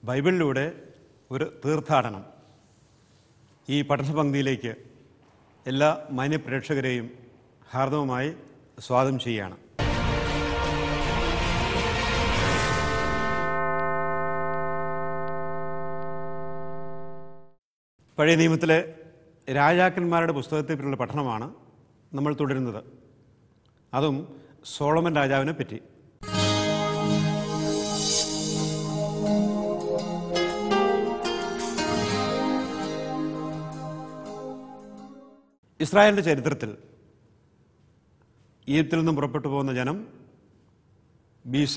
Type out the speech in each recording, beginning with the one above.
ബൈബിളിലൂടെ ഒരു തീർത്ഥാടനം. ഈ പഠനപംക്തിയിലേക്ക് എല്ലാ മാന്യപ്രേക്ഷകരെയും ഹാർദവമായി സ്വാഗതം ചെയ്യുകയാണ്. പഴയ നിയമത്തിലെ രാജാക്കന്മാരുടെ പുസ്തകത്തെപ്പറ്റിയുള്ള പഠനമാണ് നമ്മൾ തുടരുന്നത്. അതും സോളമൻ രാജാവിനെ പറ്റി. ഇസ്രായേലിൻ്റെ ചരിത്രത്തിൽ ഈജിപ്തിൽ നിന്നും പുറപ്പെട്ടു പോകുന്ന ജനം BC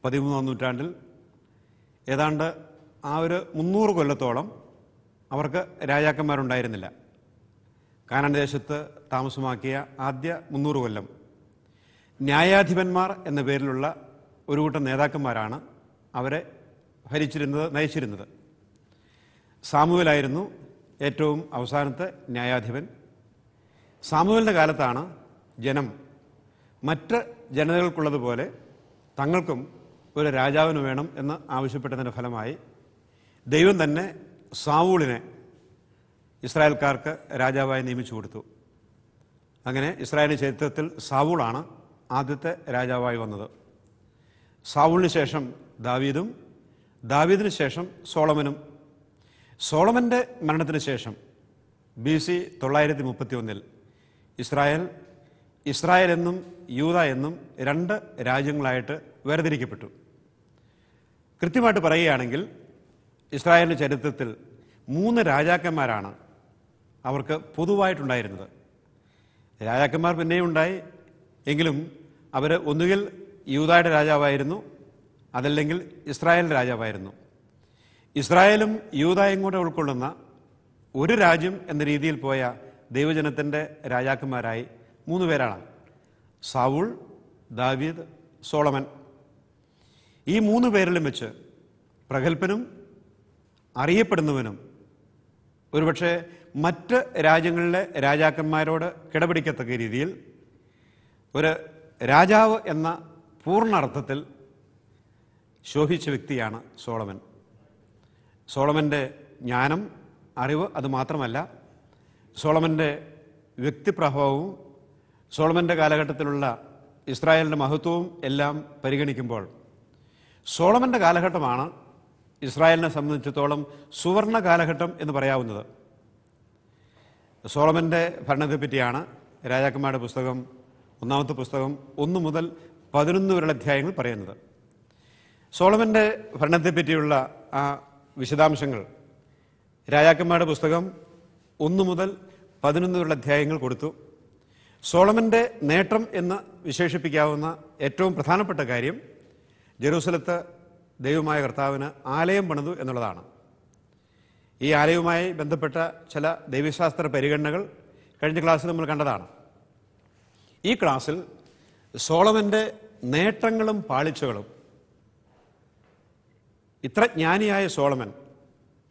13-ാം നൂറ്റാണ്ടിൽ ഏതാണ്ട് ഒരു 300 കൊല്ലത്തോളം അവർക്ക് രാജാക്കന്മാരുണ്ടായിരുന്നില്ല. കാനാൻ ദേശത്ത് താമസമാക്കിയ ആദ്യ 300 കൊല്ലം ന്യായാധിപന്മാർ എന്ന പേരിലുള്ള ഒരു കൂട്ടം നേതാക്കന്മാരാണ് അവരെ നയിച്ചിരുന്നത്. സാമുവേലായിരുന്നു ഏറ്റവും അവസാനത്തെ ന്യായാധിപൻ. സാമുവേലിൻ്റെ കാലത്താണ് ജനം മറ്റ് ജനതകൾക്കുള്ളതുപോലെ തങ്ങൾക്കും ഒരു രാജാവിന് വേണം എന്ന് ആവശ്യപ്പെട്ടതിൻ്റെ ഫലമായി ദൈവം തന്നെ സാവൂളിനെ ഇസ്രായേൽക്കാർക്ക് രാജാവായി നിയമിച്ചു കൊടുത്തു. അങ്ങനെ ഇസ്രായേലിൻ്റെ ചരിത്രത്തിൽ സാവൂളാണ് ആദ്യത്തെ രാജാവായി വന്നത്. സാവൂളിന് ശേഷം ദാവീദും, ദാവീദിന് ശേഷം സോളമനും. സോളമൻ്റെ മരണത്തിന് ശേഷം BC 931 ഇസ്രായേൽ എന്നും യൂദ എന്നും 2 രാജ്യങ്ങളായിട്ട് വേർതിരിക്കപ്പെട്ടു. കൃത്യമായിട്ട് പറയുകയാണെങ്കിൽ ഇസ്രായേലിൻ്റെ ചരിത്രത്തിൽ 3 രാജാക്കന്മാരാണ് അവർക്ക് പൊതുവായിട്ടുണ്ടായിരുന്നത്. രാജാക്കന്മാർ പിന്നെയും ഉണ്ടായി, എങ്കിലും അവർ ഒന്നുകിൽ യൂദായുടെ രാജാവായിരുന്നു, അതല്ലെങ്കിൽ ഇസ്രായേലിൻ്റെ രാജാവായിരുന്നു. ഇസ്രായേലും യൂദായും കൂടെ ഉൾക്കൊള്ളുന്ന ഒരു രാജ്യം എന്ന രീതിയിൽ പോയ ദൈവജനത്തിൻ്റെ രാജാക്കന്മാരായി 3 പേരാണ്: സാവൂൾ, ദാവീദ്, സോളമൻ. ഈ 3 പേരിലും വെച്ച് പ്രഗത്ഭനും അറിയപ്പെടുന്നവനും ഒരുപക്ഷെ മറ്റ് രാജ്യങ്ങളിലെ രാജാക്കന്മാരോട് കിടപിടിക്കത്തക്ക രീതിയിൽ ഒരു രാജാവ് എന്ന പൂർണ്ണ അർത്ഥത്തിൽ ശോഭിച്ച വ്യക്തിയാണ് സോളമൻ. സോളമൻ്റെ ജ്ഞാനം, അറിവ് അതുമാത്രമല്ല, സോളമൻ്റെ വ്യക്തിപ്രഭാവവും സോളമൻ്റെ കാലഘട്ടത്തിലുള്ള ഇസ്രായേലിൻ്റെ മഹത്വവും എല്ലാം പരിഗണിക്കുമ്പോൾ സോളമൻ്റെ കാലഘട്ടമാണ് ഇസ്രായേലിനെ സംബന്ധിച്ചിടത്തോളം സുവർണ കാലഘട്ടം എന്ന് പറയാവുന്നത്. സോളമൻ്റെ ഭരണത്തെപ്പറ്റിയാണ് രാജാക്കന്മാരുടെ പുസ്തകം, 1-ാമത്തെ പുസ്തകം 1 മുതൽ 11 വരെയുള്ള അധ്യായങ്ങൾ പറയുന്നത്. സോളമൻ്റെ ഭരണത്തെപ്പറ്റിയുള്ള ആ വിശദാംശങ്ങൾ രാജാക്കന്മാരുടെ പുസ്തകം 1 മുതൽ 11 വരെയുള്ള അധ്യായങ്ങൾ കൊടുത്തു. സോളമൻ്റെ നേട്ടം എന്ന് വിശേഷിപ്പിക്കാവുന്ന ഏറ്റവും പ്രധാനപ്പെട്ട കാര്യം ജെറൂസലത്ത് ദൈവമായ കർത്താവിന് ആലയം പണിതു എന്നുള്ളതാണ്. ഈ ആലയവുമായി ബന്ധപ്പെട്ട ചില ദൈവശാസ്ത്ര പരിഗണനകൾ കഴിഞ്ഞ ക്ലാസ്സിൽ നമ്മൾ കണ്ടതാണ്. ഈ ക്ലാസ്സിൽ സോളമൻ്റെ നേട്ടങ്ങളും പാളിച്ചകളും, ഇത്ര ജ്ഞാനിയായ സോളമൻ,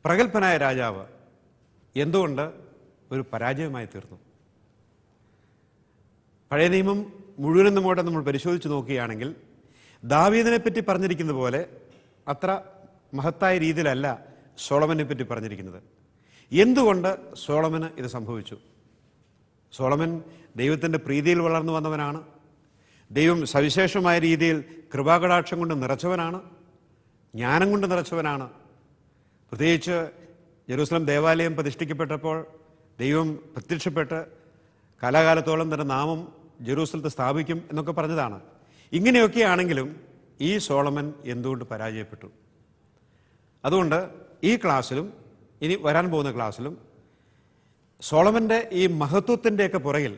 പ്രഗത്ഭനായ രാജാവ്, എന്തുകൊണ്ട് ഒരു പരാജയമായി തീർന്നു? പഴയ നിയമം മുഴുവനും നമ്മൾ പരിശോധിച്ച് നോക്കുകയാണെങ്കിൽ ദാവീദിനെ പറ്റി പറഞ്ഞിരിക്കുന്ന പോലെ അത്ര മഹത്തായ രീതിയിലല്ല സോളമനെ പറ്റി പറഞ്ഞിരിക്കുന്നത്. എന്തുകൊണ്ട് സോളമന് ഇത് സംഭവിച്ചു? സോളമൻ ദൈവത്തിൻ്റെ പ്രീതിയിൽ വളർന്നു വന്നവനാണ്. ദൈവം സവിശേഷമായ രീതിയിൽ കൃപാകടാക്ഷം കൊണ്ട് നിറച്ചവനാണ്, ജ്ഞാനം കൊണ്ട് നിറച്ചവനാണ്. പ്രത്യേകിച്ച് ജെറൂസലം ദേവാലയം പ്രതിഷ്ഠിക്കപ്പെട്ടപ്പോൾ ദൈവം പ്രത്യക്ഷപ്പെട്ട് കാലാകാലത്തോളം തൻ്റെ നാമം ജെറൂസലത്ത് സ്ഥാപിക്കും എന്നൊക്കെ പറഞ്ഞതാണ്. ഇങ്ങനെയൊക്കെയാണെങ്കിലും ഈ സോളമൻ എന്തുകൊണ്ട് പരാജയപ്പെട്ടു? അതുകൊണ്ട് ഈ ക്ലാസ്സിലും ഇനി വരാൻ പോകുന്ന ക്ലാസ്സിലും സോളമൻ്റെ ഈ മഹത്വത്തിൻ്റെയൊക്കെ പുറകിൽ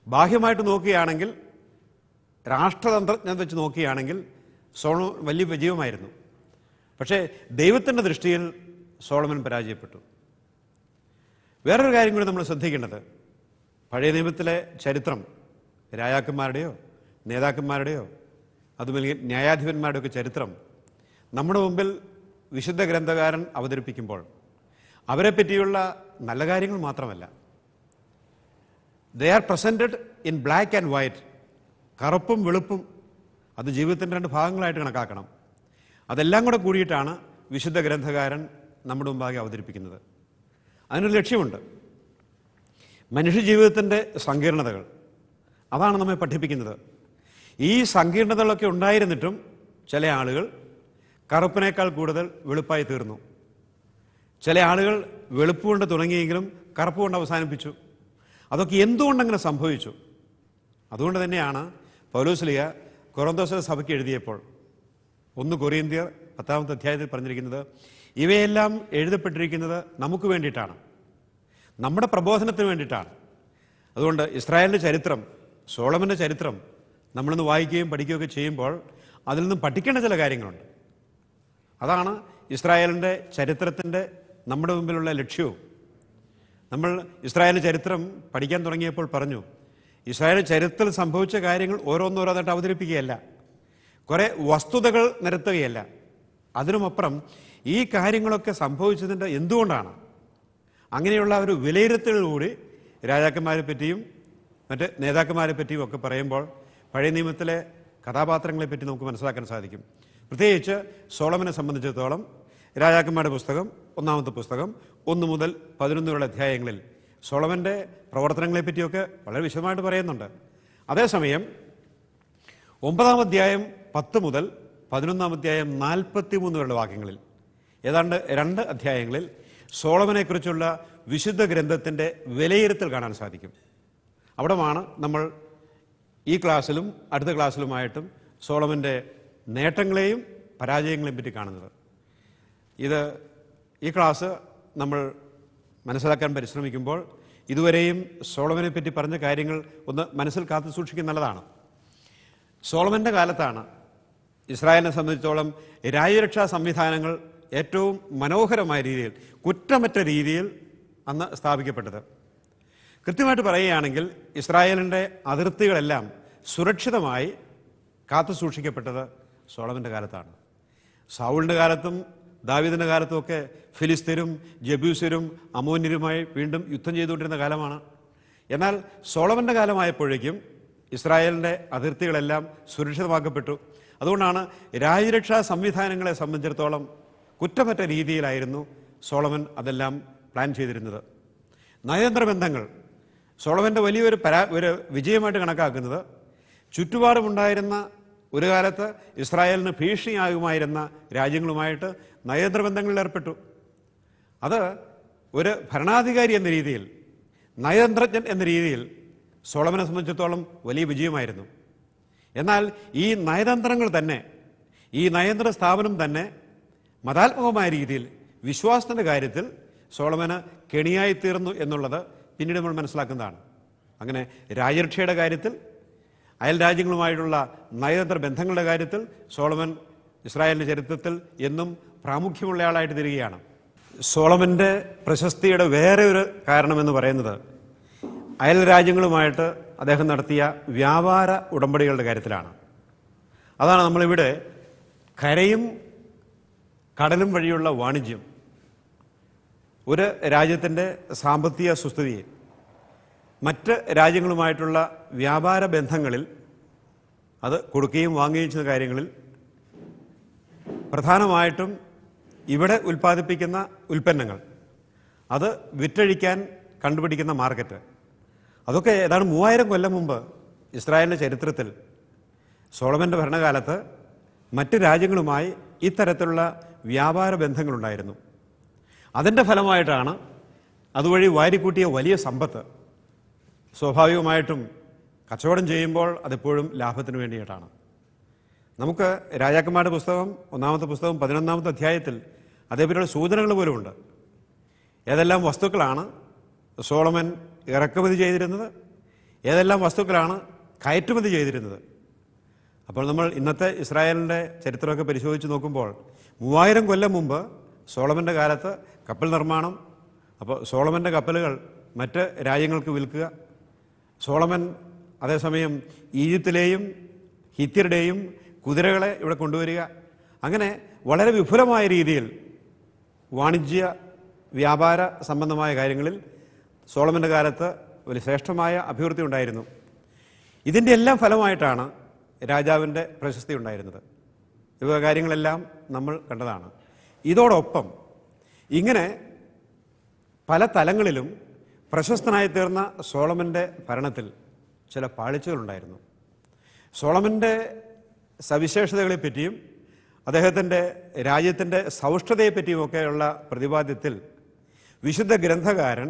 ബാഹ്യമായിട്ട് നോക്കുകയാണെങ്കിൽ, രാഷ്ട്രതന്ത്രജ്ഞത വെച്ച് നോക്കുകയാണെങ്കിൽ സോളമൻ വലിയ വിജയമായിരുന്നു. പക്ഷേ ദൈവത്തിൻ്റെ ദൃഷ്ടിയിൽ സോളമൻ പരാജയപ്പെട്ടു. വേറൊരു കാര്യം കൂടി നമ്മൾ ശ്രദ്ധിക്കേണ്ടത്, പഴയ നിയമത്തിലെ ചരിത്രം രാജാക്കന്മാരുടെയോ നേതാക്കന്മാരുടെയോ അതുമല്ലെങ്കിൽ ന്യായാധിപന്മാരുടെയൊക്കെ ചരിത്രം നമ്മുടെ മുമ്പിൽ വിശുദ്ധ ഗ്രന്ഥകാരൻ അവതരിപ്പിക്കുമ്പോൾ അവരെ പറ്റിയുള്ള നല്ല കാര്യങ്ങൾ മാത്രമല്ല, they are presented in black and white, കറുപ്പും വെളുപ്പും. അത് ജീവിതത്തിൻ്റെ 2 ഭാഗങ്ങളായിട്ട് കണക്കാക്കണം. അതെല്ലാം കൂടെ കൂടിയിട്ടാണ് വിശുദ്ധ ഗ്രന്ഥകാരൻ നമ്മുടെ മുമ്പാകെ അവതരിപ്പിക്കുന്നത്. അതിനൊരു ലക്ഷ്യമുണ്ട്. മനുഷ്യജീവിതത്തിൻ്റെ സങ്കീർണതകൾ അതാണ് നമ്മെ പഠിപ്പിക്കുന്നത്. ഈ സങ്കീർണതകളൊക്കെ ഉണ്ടായിരുന്നിട്ടും ചില ആളുകൾ കറുപ്പിനേക്കാൾ കൂടുതൽ വെളുപ്പായി തീർന്നു. ചില ആളുകൾ വെളുപ്പ് കൊണ്ട് തുടങ്ങിയെങ്കിലും കറുപ്പ് കൊണ്ട് അവസാനിപ്പിച്ചു. അതൊക്കെ എന്തുകൊണ്ടങ്ങനെ സംഭവിച്ചു? അതുകൊണ്ട് തന്നെയാണ് പൗലോസ്ലീഹ കൊറിന്തോസിലെ സഭയ്ക്ക് എഴുതിയപ്പോൾ 1 കൊരിന്ത്യർ 10-ാമത്തെ അധ്യായത്തിൽ പറഞ്ഞിരിക്കുന്നത്, ഇവയെല്ലാം എഴുതപ്പെട്ടിരിക്കുന്നത് നമുക്ക് വേണ്ടിയിട്ടാണ്, നമ്മുടെ പ്രബോധനത്തിന് വേണ്ടിയിട്ടാണ്. അതുകൊണ്ട് ഇസ്രായേലിൻ്റെ ചരിത്രം, സോളമൻ്റെ ചരിത്രം നമ്മളിന്ന് വായിക്കുകയും പഠിക്കുകയൊക്കെ ചെയ്യുമ്പോൾ അതിൽ നിന്നും പഠിക്കേണ്ട ചില കാര്യങ്ങളുണ്ട്. അതാണ് ഇസ്രായേലിൻ്റെ ചരിത്രത്തിൻ്റെ നമ്മുടെ മുമ്പിലുള്ള ലക്ഷ്യവും. നമ്മൾ ഇസ്രായേൽ ചരിത്രം പഠിക്കാൻ തുടങ്ങിയപ്പോൾ പറഞ്ഞു, ഇസ്രായേൽ ചരിത്രത്തിൽ സംഭവിച്ച കാര്യങ്ങൾ ഓരോന്നോരോന്നായിട്ട് അവതരിപ്പിക്കുകയല്ല, കുറേ വസ്തുതകൾ നിരത്തുകയല്ല. അതിനുമപ്പുറം ഈ കാര്യങ്ങളൊക്കെ സംഭവിച്ചതിൻ്റെ എന്തുകൊണ്ടാണ്, അങ്ങനെയുള്ള ഒരു വിലയിരുത്തലിലൂടെ രാജാക്കന്മാരെ പറ്റിയും മറ്റ് നേതാക്കന്മാരെ പറ്റിയും ഒക്കെ പറയുമ്പോൾ പഴയ നിയമത്തിലെ കഥാപാത്രങ്ങളെപ്പറ്റി നമുക്ക് മനസ്സിലാക്കാൻ സാധിക്കും. പ്രത്യേകിച്ച് സോളമനെ സംബന്ധിച്ചിടത്തോളം രാജാക്കന്മാരുടെ പുസ്തകം 1-ാമത്തെ പുസ്തകം 1 മുതൽ 11 വരെയുള്ള അധ്യായങ്ങളിൽ സോളമൻ്റെ പ്രവർത്തനങ്ങളെപ്പറ്റിയൊക്കെ വളരെ വിശദമായിട്ട് പറയുന്നുണ്ട്. അതേസമയം 9-ാം അധ്യായം 10 മുതൽ 11-ാം അധ്യായം 43 വരെയുള്ള വാക്യങ്ങളിൽ, ഏതാണ്ട് 2 അധ്യായങ്ങളിൽ സോളമനെക്കുറിച്ചുള്ള വിശുദ്ധ ഗ്രന്ഥത്തിൻ്റെ വിലയിരുത്തൽ കാണാൻ സാധിക്കും. അവിടമാണ് നമ്മൾ ഈ ക്ലാസ്സിലും അടുത്ത ക്ലാസ്സിലുമായിട്ടും സോളമൻ്റെ നേട്ടങ്ങളെയും പരാജയങ്ങളെയും പറ്റി കാണുന്നത്. ഈ ക്ലാസ് നമ്മൾ മനസ്സിലാക്കാൻ പരിശ്രമിക്കുമ്പോൾ ഇതുവരെയും സോളമനെ പറ്റി പറഞ്ഞ കാര്യങ്ങൾ ഒന്ന് മനസ്സിൽ കാത്തു സൂക്ഷിക്കുന്നത് നല്ലതാണ്. സോളമൻ്റെ കാലത്താണ് ഇസ്രായേലിനെ സംബന്ധിച്ചിടത്തോളം രാജ്യരക്ഷാ സംവിധാനങ്ങൾ ഏറ്റവും മനോഹരമായ രീതിയിൽ, കുറ്റമറ്റ രീതിയിൽ അന്ന് സ്ഥാപിക്കപ്പെട്ടത്. കൃത്യമായിട്ട് പറയുകയാണെങ്കിൽ ഇസ്രായേലിൻ്റെ അതിർത്തികളെല്ലാം സുരക്ഷിതമായി കാത്തു സൂക്ഷിക്കപ്പെട്ടത് സോളമൻ്റെ കാലത്താണ്. സൗളിൻ്റെ കാലത്തും ദാവീദിൻ്റെ കാലത്തുമൊക്കെ ഫിലിസ്തീനും ജബൂസ്യരും അമോന്യരുമായി വീണ്ടും യുദ്ധം ചെയ്തുകൊണ്ടിരുന്ന കാലമാണ്. എന്നാൽ സോളമൻ്റെ കാലമായപ്പോഴേക്കും ഇസ്രായേലിൻ്റെ അതിർത്തികളെല്ലാം സുരക്ഷിതമാക്കപ്പെട്ടു. അതുകൊണ്ടാണ് രാജ്യരക്ഷാ സംവിധാനങ്ങളെ സംബന്ധിച്ചിടത്തോളം കുറ്റമറ്റ രീതിയിലായിരുന്നു സോളമൻ അതെല്ലാം പ്ലാൻ ചെയ്തിരുന്നത്. നയതന്ത്ര ബന്ധങ്ങൾ സോളമൻ്റെ വലിയൊരു വിജയമായിട്ട് കണക്കാക്കുന്നത്, ചുറ്റുപാടുമുണ്ടായിരുന്ന ഒരു കാലത്ത് ഇസ്രായേലിന് ഭീഷണിയാകുമായിരുന്ന രാജ്യങ്ങളുമായിട്ട് നയതന്ത്ര ബന്ധങ്ങളിൽ ഏർപ്പെട്ടു. അത് ഒരു ഭരണാധികാരി എന്ന രീതിയിൽ, നയതന്ത്രജ്ഞൻ എന്ന രീതിയിൽ സോളമനെ സംബന്ധിച്ചിടത്തോളം വലിയ വിജയമായിരുന്നു. എന്നാൽ ഈ നയതന്ത്രങ്ങൾ തന്നെ, ഈ നയതന്ത്ര സ്ഥാപനം തന്നെ മതാത്മകമായ രീതിയിൽ വിശ്വാസത്തിൻ്റെ കാര്യത്തിൽ സോളമന് കെണിയായിത്തീർന്നു എന്നുള്ളത് പിന്നീട് നമ്മൾ മനസ്സിലാക്കുന്നതാണ്. അങ്ങനെ രാജ്യരക്ഷയുടെ കാര്യത്തിൽ, അയൽ രാജ്യങ്ങളുമായിട്ടുള്ള നയതന്ത്ര ബന്ധങ്ങളുടെ കാര്യത്തിൽ സോളമൻ ഇസ്രായേലിൻ്റെ ചരിത്രത്തിൽ എന്നും പ്രാമുഖ്യമുള്ളയാളായിട്ട് തീരുകയാണ്. സോളമൻ്റെ പ്രശസ്തിയുടെ വേറെ ഒരു കാരണമെന്ന് പറയുന്നത് അയൽ രാജ്യങ്ങളുമായിട്ട് അദ്ദേഹം നടത്തിയ വ്യാപാര ഉടമ്പടികളുടെ കാര്യത്തിലാണ്. അതാണ് നമ്മളിവിടെ കരയും കടലും വഴിയുള്ള വാണിജ്യം ഒരു രാജ്യത്തിൻ്റെ സാമ്പത്തിക സുസ്ഥിതിയെ മറ്റ് രാജ്യങ്ങളുമായിട്ടുള്ള വ്യാപാര ബന്ധങ്ങളിൽ, അത് കൊടുക്കുകയും വാങ്ങുകയും ചെയ്യുന്ന കാര്യങ്ങളിൽ പ്രധാനമായിട്ടും ഇവിടെ ഉൽപ്പാദിപ്പിക്കുന്ന ഉൽപ്പന്നങ്ങൾ, അത് വിറ്റഴിക്കാൻ കണ്ടുപിടിക്കുന്ന മാർക്കറ്റ്, അതൊക്കെ ഏതാണ്ട് 3000 കൊല്ലം മുമ്പ് ഇസ്രായേലിൻ്റെ ചരിത്രത്തിൽ സോളമൻ്റെ ഭരണകാലത്ത് മറ്റ് രാജ്യങ്ങളുമായി ഇത്തരത്തിലുള്ള വ്യാപാര ബന്ധങ്ങളുണ്ടായിരുന്നു. അതിൻ്റെ ഫലമായിട്ടാണ് അതുവഴി വാരിക്കൂട്ടിയ വലിയ സമ്പത്ത്. സ്വാഭാവികമായിട്ടും കച്ചവടം ചെയ്യുമ്പോൾ അതെപ്പോഴും ലാഭത്തിന് വേണ്ടിയിട്ടാണ്. നമുക്ക് രാജാക്കന്മാരുടെ പുസ്തകം 1-ാമത്തെ പുസ്തകം 11-ാമത്തെ അധ്യായത്തിൽ അതേപറ്റിയുള്ള സൂചനകൾ പോലുമുണ്ട്. ഏതെല്ലാം വസ്തുക്കളാണ് സോളമൻ ഇറക്കുമതി ചെയ്തിരുന്നത്, ഏതെല്ലാം വസ്തുക്കളാണ് കയറ്റുമതി ചെയ്തിരുന്നത്. അപ്പോൾ നമ്മൾ ഇന്നത്തെ ഇസ്രായേലിൻ്റെ ചരിത്രമൊക്കെ പരിശോധിച്ച് നോക്കുമ്പോൾ 3000 കൊല്ലം മുമ്പ് സോളമൻ്റെ കാലത്ത് കപ്പൽ നിർമ്മാണം, അപ്പോൾ സോളമൻ്റെ കപ്പലുകൾ മറ്റ് രാജ്യങ്ങൾക്ക് വിൽക്കുക, സോളമൻ അതേസമയം ഈജിപ്തിലെയും ഹിത്യരുടെയും കുതിരകളെ ഇവിടെ കൊണ്ടുവരിക, അങ്ങനെ വളരെ വിപുലമായ രീതിയിൽ വാണിജ്യ വ്യാപാര സംബന്ധമായ കാര്യങ്ങളിൽ സോളമൻ്റെ കാലത്ത് ഒരു ശ്രേഷ്ഠമായ അഭിവൃദ്ധി ഉണ്ടായിരുന്നു. ഇതിൻ്റെ എല്ലാം ഫലമായിട്ടാണ് രാജാവിൻ്റെ പ്രശസ്തി ഉണ്ടായിരുന്നത്. ഇവ കാര്യങ്ങളെല്ലാം നമ്മൾ കണ്ടതാണ്. ഇതോടൊപ്പം ഇങ്ങനെ പല തലങ്ങളിലും പ്രശസ്തനായി തീർന്ന സോളമൻ്റെ ഭരണത്തിൽ ചില പാളിച്ചകളുണ്ടായിരുന്നു. സോളമൻ്റെ സവിശേഷതകളെപ്പറ്റിയും അദ്ദേഹത്തിൻ്റെ രാജ്യത്തിൻ്റെ സൗഷ്ഠതയെപ്പറ്റിയുമൊക്കെയുള്ള പ്രതിപാദ്യത്തിൽ വിശുദ്ധ ഗ്രന്ഥകാരൻ